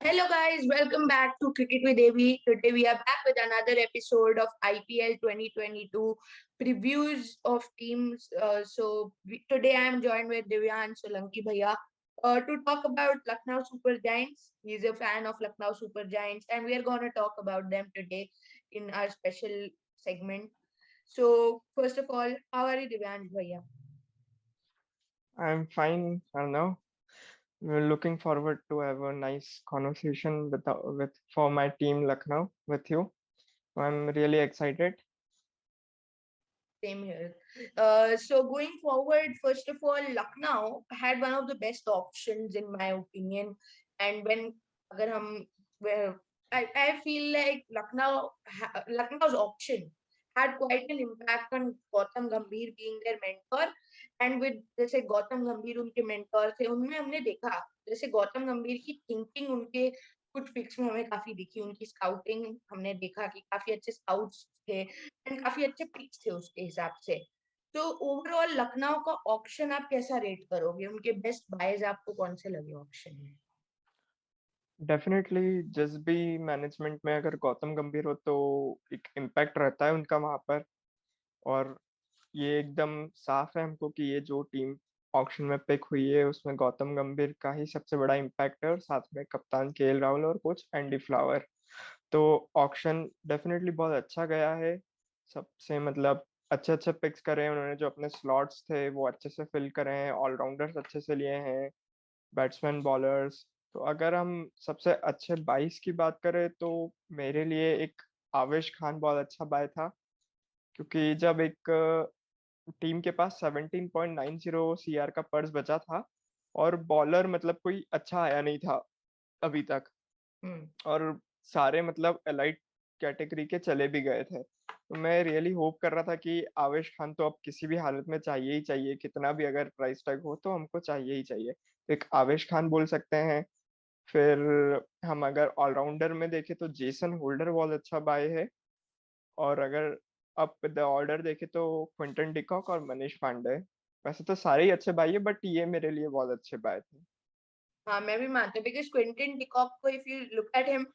Hello guys, welcome back to Cricket with Devi. Today we are back with another episode of IPL 2022 previews of teams. Today I am joined with Divyan Solanki Bhaiya to talk about Lucknow Super Giants. He's a fan of Lucknow Super Giants and we are going to talk about them today in our special segment. So first of all, how are you Divyan Bhaiya? I'm fine, Arnav. We're looking forward to have a nice conversation with for my team Lucknow with you. I'm really excited. Same here. So going forward, first of all, Lucknow had one of the best options in my opinion. And when agar well, I feel like Lucknow's option had quite an impact on Gautam Gambhir being their mentor. And with जैसे गौतम गंभीर उनके mentor थे उनमें हमने देखा जैसे गौतम गंभीर की थिंकिंग उनके कुछ पिक्स में हमें काफी दिखी उनकी स्काउटिंग हमने देखा कि काफी अच्छे स्काउट्स थे एंड काफी अच्छे पिक्स थे उसके हिसाब से तो ओवरऑल लखनऊ का ऑक्शन आप कैसा रेट करोगे उनके बेस्ट बायज आपको कौन से लगे ऑक्शन में डेफिनेटली जिस भी मैनेजमेंट में अगर गौतम गंभीर हो तो एक इम्पैक्ट रहता है उनका वहां पर। और ये एकदम साफ है हमको कि ये जो टीम ऑक्शन में पिक हुई है उसमें गौतम गंभीर का ही सबसे बड़ा इम्पैक्ट है, और साथ में कप्तान केएल राहुल और कोच एंडी फ्लावर। तो ऑक्शन डेफिनेटली बहुत अच्छा गया है। सबसे मतलब अच्छे अच्छे पिक्स करे हैं उन्होंने, जो अपने स्लॉट्स थे वो अच्छे से फिल करे हैं, ऑलराउंडर्स अच्छे से लिए हैं, बैट्समैन बॉलर्स। तो अगर हम सबसे अच्छे 22 की बात करें तो मेरे लिए एक आवेश खान बहुत अच्छा बाय था, क्योंकि जब एक टीम के पास 17.90 सीआर का पर्स बचा था और बॉलर मतलब कोई अच्छा आया नहीं था अभी तक, हम्म और सारे मतलब एलाइट कैटेगरी के चले भी गए थे, तो मैं रियली होप कर रहा था कि आवेश खान तो अब किसी भी हालत में चाहिए ही चाहिए, कितना भी अगर प्राइस टैग हो तो हमको चाहिए ही चाहिए। तो एक आवेश खान बोल सकते हैं। फिर हम अगर ऑलराउंडर में देखें तो जेसन होल्डर बहुत अच्छा बाय है। और अगर अप द ऑर्डर देखें तो क्विंटन डिकॉक और मनीष पांडे। वैसे तो सारे ही अच्छे बाय है, बट ये मेरे लिए बहुत अच्छे बाय थे। हाँ मैं भी मानती हूँ बिकॉज क्विंटन डिकॉक को if you look at him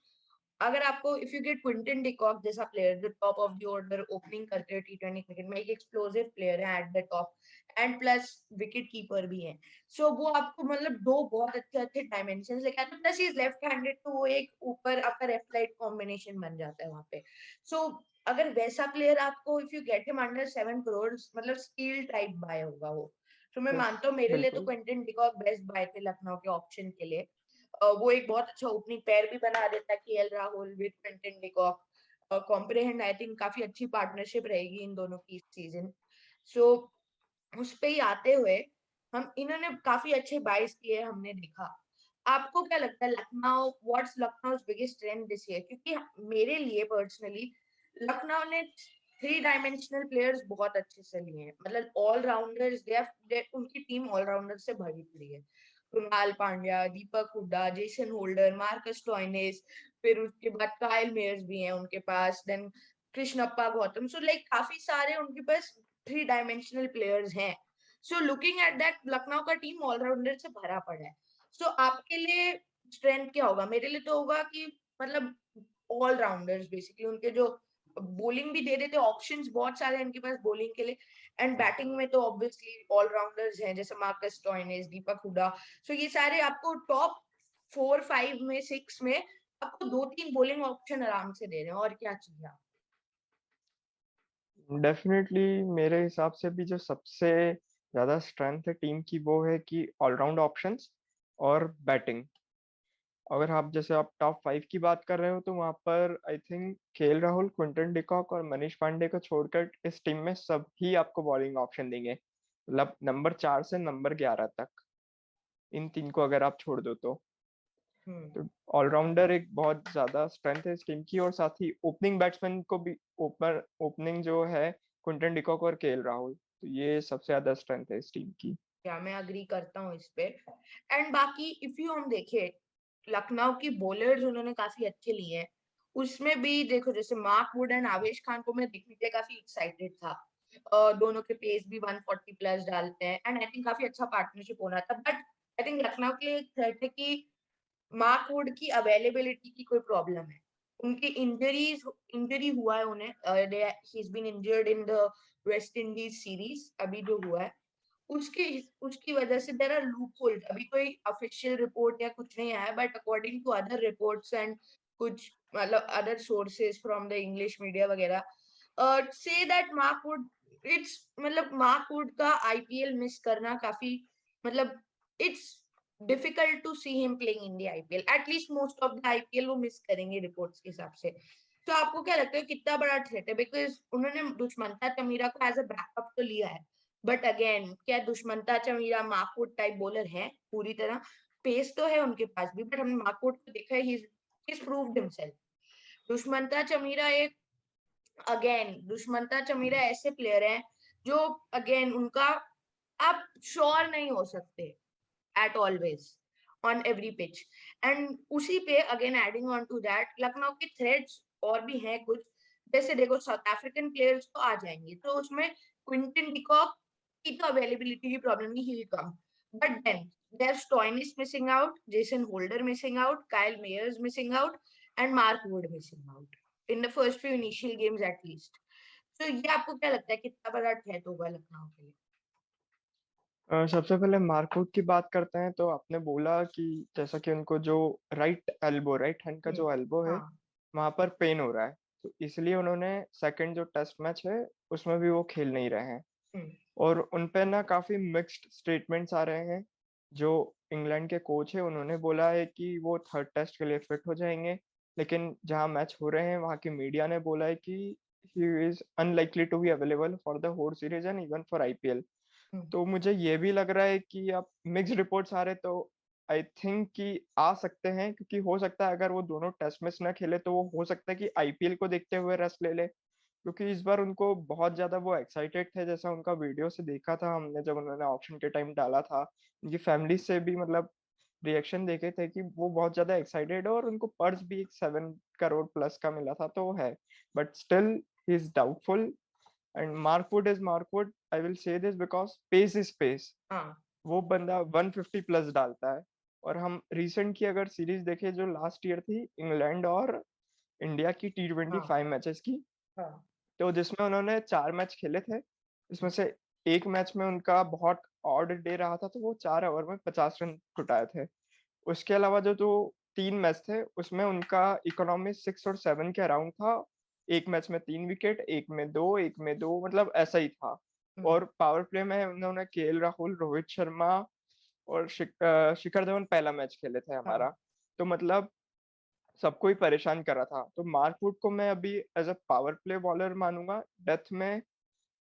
अगर आपको if you get Quinton de Kock जैसा प्लेयर जो top of the order opening करते हैं टी20 क्रिकेट में एक एक्सप्लोसिव प्लेयर है at the top and plus wicket keeper भी है सो वो आपको मतलब दो बहुत अच्छे अच्छे डायमेंशन लेके आते प्लस इज लेफ्ट हैंडेड तो वो एक ऊपर आपका लेफ्ट राइट कॉम्बिनेशन बन जाता है वहां पे सो अगर वैसा प्लेयर आपको if you get him under 7 crore मतलब स्टील टाइप बाय होगा वो तो मैं यस, मानता हूँ मेरे लिए तो बिल्कुल। क्विंटन डिकॉक बेस्ट बाय थे लखनऊ के ऑप्शन के लिए वो एक बहुत अच्छा ओपनिंग पेयर भी बना देता है KL Rahul with Quinton de Kock comprehend I think काफी अच्छी पार्टनरशिप रहेगी इन दोनों की इस सीजन सो उस पे ही आते हुए हम इन्होंने काफी अच्छे बाइस किए हमने देखा आपको क्या लगता है Lucknow what's Lucknow biggest strength this year क्योंकि मेरे लिए पर्सनली लखनऊ ने थ्री डायमेंशनल प्लेयर्स बहुत अच्छे से लिए हैं मतलब ऑलराउंडर्स उनकी टीम ऑलराउंडर से भरी पड़ी है Krunal Pandya Deepak Hooda Jason Holder Marcus Stoinis फिर उसके बाद काइल मेयर्स भी हैं उनके पास then Krishnappa Gowtham so like काफी सारे उनके पास थ्री डायमेंशनल प्लेयर्स हैं so looking at that Lucknow का टीम ऑलराउंडर से भरा पड़ा है सो आपके लिए स्ट्रेंथ क्या होगा मेरे लिए तो होगा कि मतलब ऑलराउंडर्स बेसिकली उनके जो बॉलिंग भी दे देते ऑप्शंस बहुत सारे हैं इनके पास बॉलिंग के लिए एंड बैटिंग में तो ऑब्वियसली ऑलराउंडर्स हैं जैसे मार्कस स्टोइनिस दीपक हुडा सो ये सारे आपको टॉप 4 5 में 6 में आपको दो तीन बॉलिंग ऑप्शन आराम से दे रहे हैं और क्या चाहिए डेफिनेटली मेरे हिसाब से भी जो सबसे ज्यादा स्ट्रेंथ है टीम की वो है कि ऑलराउंड ऑप्शंस और बैटिंग। अगर आप जैसे आप टॉप 5 की बात कर रहे हो तो वहां पर I think KL Rahul, Quinton de Kock और मनीष पांडे को छोड़कर इस टीम में सब ही आपको बॉलिंग ऑप्शन देंगे, मतलब नंबर 4 से नंबर 11 तक, इन तीन को अगर आप छोड़ दो तो। हम्म तो ऑलराउंडर एक बहुत ज्यादा स्ट्रेंथ है इस टीम की, और साथ ही ओपनिंग बैट्समैन को भी ओपनर ओपनिंग जो है क्विंटन डिकॉक और केएल राहुल, तो ये सबसे ज्यादा स्ट्रेंथ है इस टीम की। क्या मैं अग्री करता हूँ इस पे एंड बाकी इफ यू हम देखें लखनऊ की बॉलर्स उन्होंने काफी अच्छे लिए हैं उसमें भी देखो जैसे मार्क वुड एंड आवेश खान को मैं देखने के लिए काफी एक्साइटेड था दोनों के पेस भी 140 प्लस डालते हैं एंड आई थिंक काफी अच्छा पार्टनरशिप होना था बट आई थिंक लखनऊ के लिए एक थ्रेट है कि मार्क वुड की अवेलेबिलिटी की कोई प्रॉब्लम है। उनकी इंजरी हुआ है उन्हें, he is been injured in the West Indies series अभी जो हुआ है, उसकी उसकी वजह से देयर आर लूप होल्स। अभी कोई ऑफिशियल रिपोर्ट या कुछ नहीं आया, but according to other reports and कुछ मतलब other sources from the English media वगैरह से दैट मार्क वुड, इट्स मतलब मार्क वुड का आईपीएल मिस करना काफी मतलब it's difficult to see him playing in the IPL, at least most of the IPL वो मिस करेंगे रिपोर्ट्स के हिसाब से। तो आपको क्या लगता है कितना बड़ा थ्रेट है? बिकॉज उन्होंने दुष्मंता तमीरा को एज अ बैकअप तो लिया है, बट अगेन क्या Dushmantha Chameera Mark Wood type bowler है पूरी तरह? पेस तो है उनके पास भी, बट हमने मार्कवुड को देखा है, he is proved himself. Dushmantha Chameera एक अगेन दुष्मंता चमीरा ऐसे प्लेयर हैं जो अगेन उनका आप श्योर नहीं हो सकते at always on every pitch. And उसी पे again adding on to that Lucknow के थ्रेड्स और भी हैं कुछ, जैसे देखो साउथ अफ्रीकन प्लेयर्स तो आ जाएंगे, तो उसमें क्विंटन डिकॉक की तो अवेलेबिलिटी की प्रॉब्लम नहीं, he will come, but then there's Stoinis missing out, Jason Holder missing out, Kyle Mayers missing out, and Mark Wood missing out in the first few initial games at least. So ये आपको क्या लगता है कितना बड़ा threat होगा लखनऊ के लिए? सबसे पहले मार्कवुड की बात करते हैं। तो आपने बोला कि जैसा कि उनको जो राइट हैंड का हम्म, जो एल्बो है हाँ, वहां पर पेन हो रहा है, तो इसलिए उन्होंने सेकंड जो टेस्ट मैच है उसमें भी वो खेल नहीं रहे हैं। हम्म, और उन पे ना काफी मिक्स्ड स्टेटमेंट्स आ रहे हैं। जो इंग्लैंड के कोच है उन्होंने बोला है कि वो थर्ड टेस्ट के लिए फिट हो जाएंगे, लेकिन जहां मैच हो रहे हैं वहां की मीडिया ने बोला है कि he is unlikely to be available for the whole series and even for IPL. Hmm, तो मुझे ये भी लग रहा है कि अब मिक्स्ड रिपोर्ट्स आ रहे, तो आई थिंक कि आ सकते हैं, क्योंकि हो सकता है अगर वो दोनों टेस्ट मैच ना खेले तो वो हो सकता है कि आईपीएल को देखते हुए रेस्ट ले ले, क्योंकि इस बार उनको बहुत ज्यादा वो एक्साइटेड थे। जैसा उनका वीडियो से देखा था हमने जब उन्होंने ऑप्शन के टाइम डाला था, उनकी फैमिली से भी मतलब रिएक्शन देखे थे कि वो बहुत ज्यादा एक्साइटेड है, और उनको पर्स भी एक 7 करोड़ प्लस का मिला था, तो वो है। But still he is doubtful. And Mark Wood is Mark Wood, I will say this because pace is pace. हाँ, वो बंदा 150 प्लस डालता है। और हम रिसेंट की अगर सीरीज देखें जो लास्ट ईयर थी इंग्लैंड और इंडिया की T20 हाँ, 5 मैचेस की, हाँ, तो जिसमें उन्होंने 4 मैच खेले थे, इसमें से एक मैच में उनका बहुत ऑड डे रहा था, तो वो 4 ओवर में 50 रन कुटाए थे। उसके अलावा जो जो 3 मैच थे उसमें उनका इकोनॉमी 6 और 7 के अराउंड था। एक मैच में 3 विकेट, एक में दो मतलब ऐसा ही था। हम्म, और पावर प्ले में उन्होंने केएल राहुल, रोहित शर्मा और शिखर धवन पहला मैच खेले थे हाँ, हमारा। तो मतलब सबको ही परेशान कर रहा था। तो मार्कवुड को मैं अभी as a power play bowler मानूंगा डेथ में।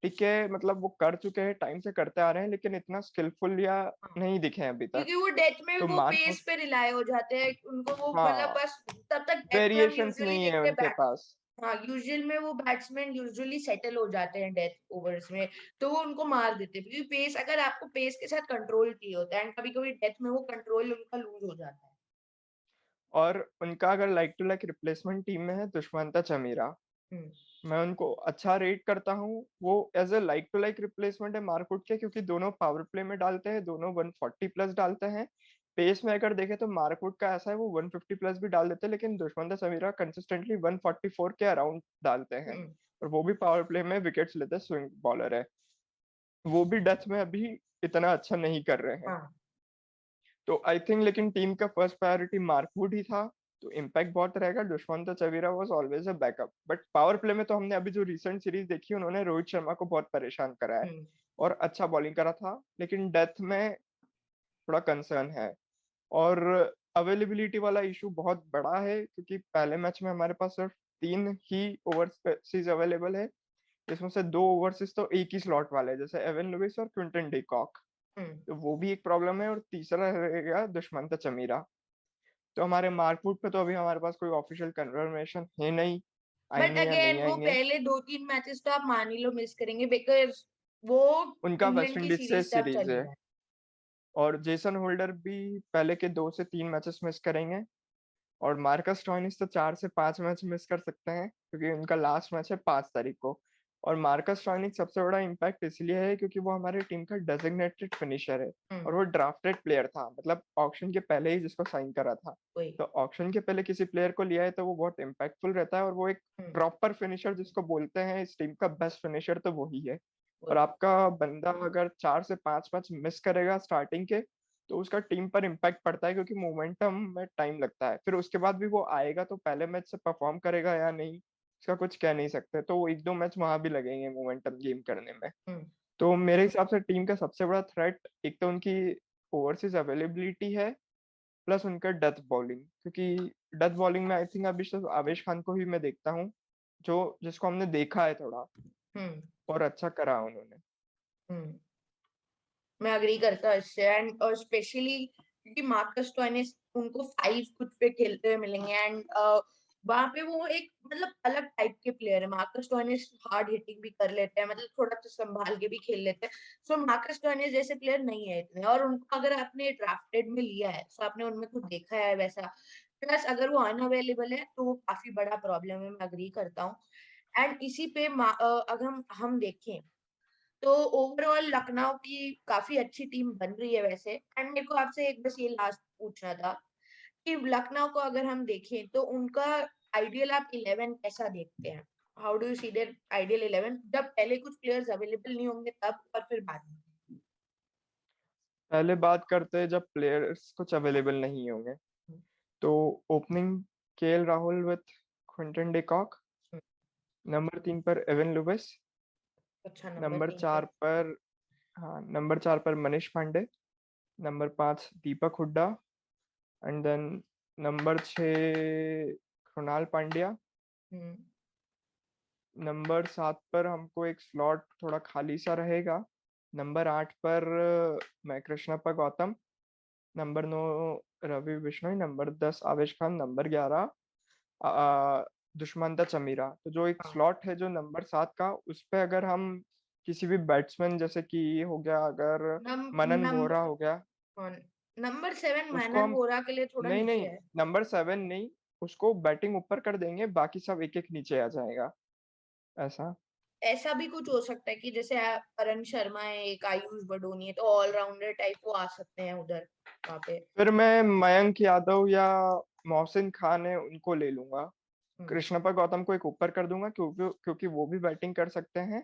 ठीक है, मतलब वो कर चुके हैं, टाइम से करते आ रहे हैं, लेकिन इतना स्किलफुल या हाँ, नहीं दिखे हैं अभी तक। क्योंकि वो डेथ में तो वो मार्कवुड, पेस पे रिलाय हो जाते हैं, उनको वो मतलब हाँ, बस तब तक डेथ में हम वेरिएशंस यूजुअली नहीं है देखते हैं उनके बैट। पास। हाँ, यूजुअल में वो बैट्समैन यूजुअली सेटल हो जाते हैं डेथ ओवर्स में, तो वो उनको मार देते हैं, क्योंकि पेस अगर आपको पेस के साथ कंट्रोल किए होता है, एंड कभी कभी डेथ में वो कंट्रोल उनका लूज हो जाता है। और उनका अगर like to like replacement team में है दुष्मंता चमीरा, हम्म, मैं उनको अच्छा रेट करता हूँ। वो as a like to like replacement है मार्कवुड के, क्योंकि दोनों पावर प्ले में डालते हैं, दोनों 140 प्लस डालते हैं। पेस में अगर देखें तो मार्कवुड का ऐसा है वो 150 प्लस भी डाल देते हैं, लेकिन दुष्मंता समीरा कंसिस्टेंटली 144 के अराउंड डालते हैं। हम्म, और वो भी पावर प्ले में विकेट्स लेते हैं, स्विंग बॉलर है। वो भी डेथ में अभी इतना अच्छा नहीं कर रहे हैं। हाँ, तो आई थिंक लेकिन टीम का फर्स्ट प्रायोरिटी मार्कवुड ही था, तो इम्पैक्ट बहुत रहेगा। Dushmantha Chameera was always a backup, but power play में तो हमने अभी जो रिसेंट सीरीज देखी उन्होंने रोहित शर्मा को बहुत परेशान करा है हम्म, और अच्छा बॉलिंग करा था, लेकिन डेथ में थोड़ा कंसर्न है। और अवेलेबिलिटी वाला इशू बहुत बड़ा है, क्योंकि पहले मैच में हमारे पास सिर्फ 3 ही ओवरसीज अवेलेबल है, जिसमें से 2 ओवरसीज तो एक ही स्लॉट वाले हैं, जैसे एवन लुइस और क्विंटन डिकॉक। हम्म, तो वो भी एक प्रॉब्लम है। और तीसरा रहेगा दुष्मंत चमीरा। तो हमारे मार्कवुड पे तो अभी हमारे पास कोई ऑफिशियल कंफर्मेशन है नहीं, बट आएंगे या नहीं अगेन वो आएंगे। पहले 2-3 मैचेस तो आप मान ही लो मिस करेंगे, बिकॉज वो उनका वेस्ट इंग्लैंड की इंडीज से सीरीज तब सीरीज है। चलेगा। और जेसन होल्डर भी पहले के 2 से 3 मैचेस मिस करेंगे। और मार्कस स्टोइनिस तो 4 से 5 मैच मिस कर सकते हैं, क्योंकि उनका लास्ट मैच है 5 तारीख को। और मार्कस स्टोइनिस सबसे बड़ा इम्पैक्ट इसलिए है क्योंकि वो हमारी टीम का डेजिग्नेटेड फिनिशर है और वो ड्राफ्टेड प्लेयर था, मतलब ऑक्शन के पहले ही जिसको साइन करा था। वही। तो ऑक्शन के पहले किसी प्लेयर को लिया है तो वो बहुत इम्पैक्टफुल रहता है और वो एक प्रॉपर फिनिशर जिसको बोलते हैं इस टीम का बेस्ट फिनिशर तो वही है। और आपका बंदा अगर 4 से 5 मैच मिस करेगा स्टार्टिंग के तो उसका टीम पर इम्पैक्ट पड़ता है क्योंकि मोमेंटम में टाइम लगता है, फिर उसके बाद भी वो आएगा तो पहले मैच से परफॉर्म करेगा या नहीं इसका कुछ कह नहीं सकते, तो 1-2 मैच वहां भी लगेंगे मोमेंटम गेम करने में। तो मेरे हिसाब से टीम का सबसे बड़ा थ्रेट एक तो उनकी ओवरसीज अवेलेबिलिटी है, प्लस उनका डेथ बॉलिंग, क्योंकि डेथ बॉलिंग में आई थिंक अभी सिर्फ आवेश खान को ही मैं देखता हूँ जो जिसको हमने देखा है थोड़ा और अच्छा करा उन्होंने। मैं अग्री करता हूँ इससे, एंड स्पेशली क्योंकि मार्कस स्टोइनिस उनको 5 कुछ पे खेलते हुए मिलेंगे, एंड वहां पे वो एक मतलब अलग टाइप के प्लेयर है। मार्कस स्टोइनिस हार्ड हिटिंग भी कर लेते हैं, मतलब थोड़ा सा संभाल के भी खेल लेते हैं। सो मार्कस स्टोइनिस जैसे प्लेयर नहीं है इतने, और उनको अगर आपने ड्राफ्टेड में लिया है तो आपने उनमें कुछ देखा है वैसा, प्लस अगर वो अनअवेलेबल है तो वो काफी बड़ा प्रॉब्लम है। मैं अग्री करता हूँ। एंड इसी पे अगर हम देखें तो ओवरऑल लखनऊ की काफी अच्छी टीम बन रही है वैसे। एंड मेरे को आपसे एक बस ये लास्ट पूछना था कि लखनऊ को अगर हम देखें तो उनका आइडियल आप 11 कैसा देखते हैं? How do you see their ideal 11, जब पहले कुछ प्लेयर्स अवेलेबल नहीं होंगे तब, और फिर बाद में? पहले बात करते हैं जब प्लेयर्स कुछ अवेलेबल नहीं होंगे, तो opening KL Rahul with Quinton de Kock, number 3 पर एवन लुइस, अच्छा, नंबर 3 4 पे। पर नंबर 4 पर Manish Pandey, number 5 Deepak Hooda, and then number 6 Krunal Pandya, number 7 पर हमको एक स्लॉट थोड़ा खाली सा रहेगा, नंबर 8 पर मैं कृष्णप्पा गौतम, नंबर 9 रवि बिश्नोई, नंबर 10 आवेश खान, नंबर 11 दुष्मंता चमीरा। तो जो एक हाँ, स्लॉट है जो नंबर 7 का, उस पे अगर हम किसी भी बैट्समैन जैसे कि ये हो गया, अगर नम मनन नम वोहरा हो गया, नंबर 7 उसको मैनन हम वोरा के लिए थोड़ा नहीं नीचे नहीं है। नंबर 7 नहीं, उसको बैटिंग ऊपर कर देंगे, बाकी सब एक एक नीचे आ जाएगा ऐसा। ऐसा भी कुछ हो सकता है कि जैसे करण शर्मा है, एक आयुष बडोनी है, तो ऑलराउंडर टाइप वो आ सकते हैं उधर वहां पे। फिर मैं मयंक यादव या मोहसिन खान है उनको ले लूंगा, कृष्णप्पा गौतम को एक ऊपर कर दूंगा क्योंकि क्योंकि वो भी बैटिंग कर सकते हैं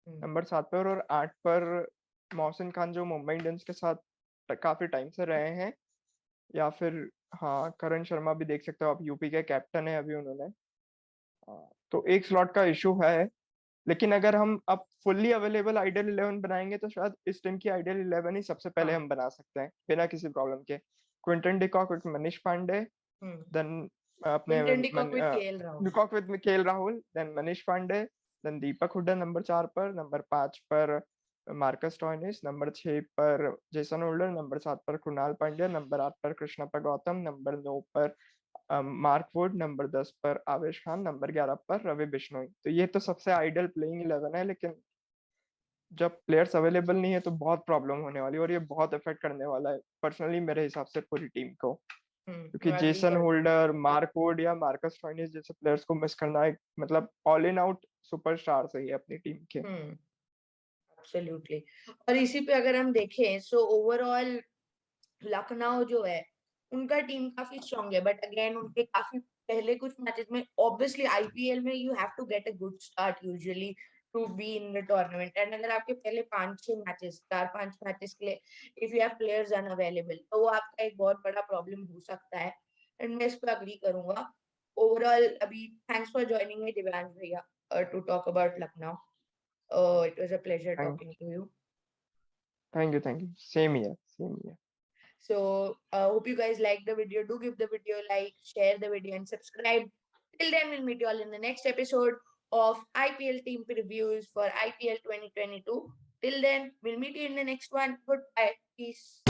नंबर 7 पर, और 8 पर मोहसिन खान जो मुंबई इंडियंस के साथ काफी टाइम से रहे हैं, या फिर हाँ करण शर्मा भी देख सकते हो आप, यूपी के कैप्टन है अभी उन्होंने। तो एक स्लॉट का इशू है, लेकिन अगर हम अब फुल्ली अवेलेबल आइडियल 11 बनाएंगे तो शायद इस टीम की आइडियल 11 ही सबसे पहले हाँ। हम बना सकते हैं बिना किसी प्रॉब्लम के। Quinton de Kock with Manish Pande, then अपने Quinton de Kock with KL Rahul. De Kock with KL Rahul, then Manish Pande, then Deepak Hooda number 4 पर, नंबर 5 पर मार्कस स्टोइनिस, नंबर 6 पर जेसन होल्डर, नंबर 7 पर कृणाल पांड्या, नंबर 8 पर कृष्णप्पा गौतम, नंबर 9 पर मार्क वुड, नंबर 10 पर आवेश खान, नंबर 11 पर रवि बिश्नोई। तो ये तो सबसे आइडियल प्लेइंग 11 है, लेकिन जब प्लेयर्स अवेलेबल नहीं है तो बहुत प्रॉब्लम होने वाली है और ये बहुत इफेक्ट करने वाला है पर्सनली मेरे हिसाब से पूरी टीम को, क्योंकि मैं अग्री जेसन करता हूँ। होल्डर, मार्क वुड या मार्कस स्टोइनिस जैसे प्लेयर्स को मिस करना एक मतलब ऑल इन आउट सुपरस्टार सही है अपनी टीम के। एब्सोल्युटली। और इसी पे अगर हम देखें सो ओवरऑल लखनऊ जो है उनका टीम काफी स्ट्रांग है, बट अगेन उनके काफी पहले कुछ मैचेस में, ऑब्वियसली आईपीएल में you have to get a good start usually to be in the tournament. And अगर आपके पहले 5-6 मैचेस, 4-5 मैचेस के लिए if you have players unavailable, तो वो आपका एक बहुत बड़ा प्रॉब्लम हो सकता है। एंड मैं इस पर अग्री करूंगा। ओवरऑल अभी thanks for joining me Divyansh भैया to talk about Lucknow. It was a pleasure thank talking to you. Thank you same here same here. So hope you guys like the video. Do give the video a like, share the video, and subscribe. Till then, we'll meet you all in the next episode of IPL team previews for IPL 2022. Till then, we'll meet you in the next one. Goodbye. Peace.